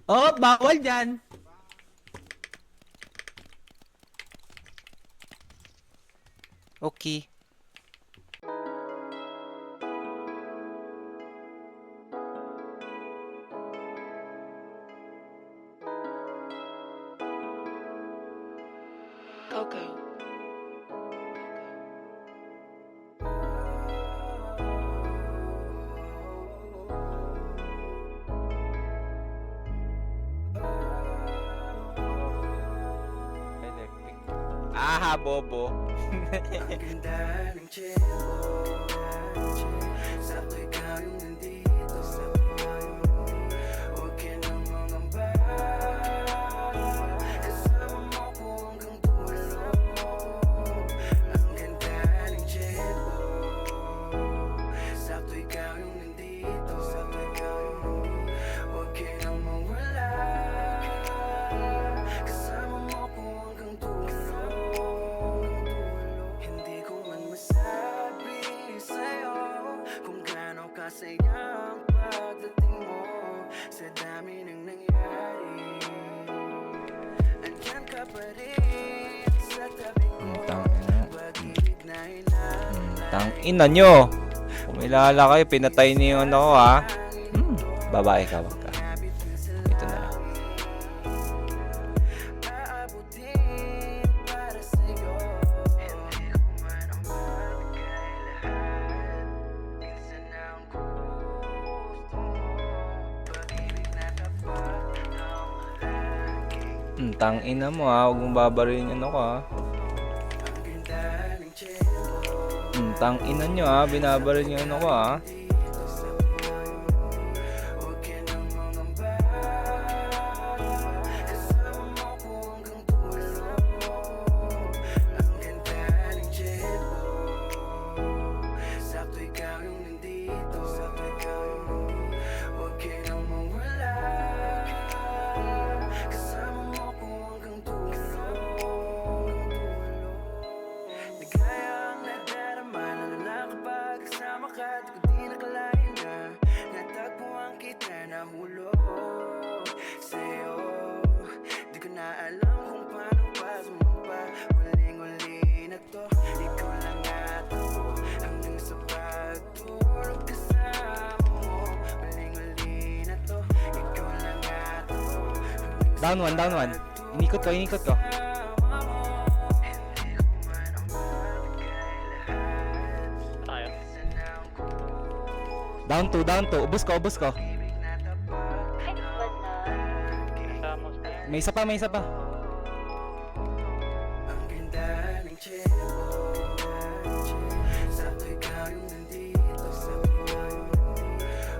Oh, bawal dyan. Okay. Coco. Electric. Ah, bobo. Ang ganda ng tiyempo, sakto ikaw yung nandito. Huwag ka nang mangamba, kasama mo ko hanggang dulo. Ang ganda ng tiyempo, sakto ikaw yung nandito. Huwag ka nang mawala, kasama mo ko hanggang dulo. Hindi ko man masabi sa'yo kung gaano kasaya ang pagdating mo sa dami ng nangyari. Andyan ka pa rin sa tabi ko, pag-ibig na hinahangad. Tangina nyo. Kumilala kayo, pinatay niyo yung ano ko ha. Babae ka, wag ka. Ito na lang. Aabutin para sa'yo. Hindi ko man ang magbigay lahat. Minsan ang gusto mo, pag-ibig na kapag ikaw lagi. Tangina mo ha, huwag mong babarilin yung ano ko ha. Ang ganda ng tiyempo, Tangina nyo ha, binabaril yung ano ko ha. huwag ka nang mangamba, kasama mo ko hanggang dulo. Ang ganda ng tiyempo, sakto ikaw yung nandito. Huwag ka nang mawala, kasama mo ko hanggang dulo. Ligaya ang nadarama, lalo na kapag kasama ka. Di ko di nakalain na natagpuan kita, nahulog sa'yo. Di ko na alam kung paano pa sumampa. Huling-huli na to, ikaw lang at ako, hanggang sa pagtulog kasama mo. Huling-huli na to, ikaw lang at ako, hanggang sa Down one, down one. Inikot ko, inikot ko. Down two. Ubus ko, ubus ko. May isa pa, may isa pa. ang ganda ng tiyempo, sakto ikaw yung nandito.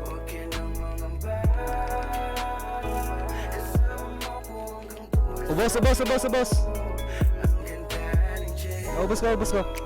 Huwag ka nang mangamba, kasama mo ko hanggang dulo. Ubus. Ang ganda ng tiyempo, Ubus ko.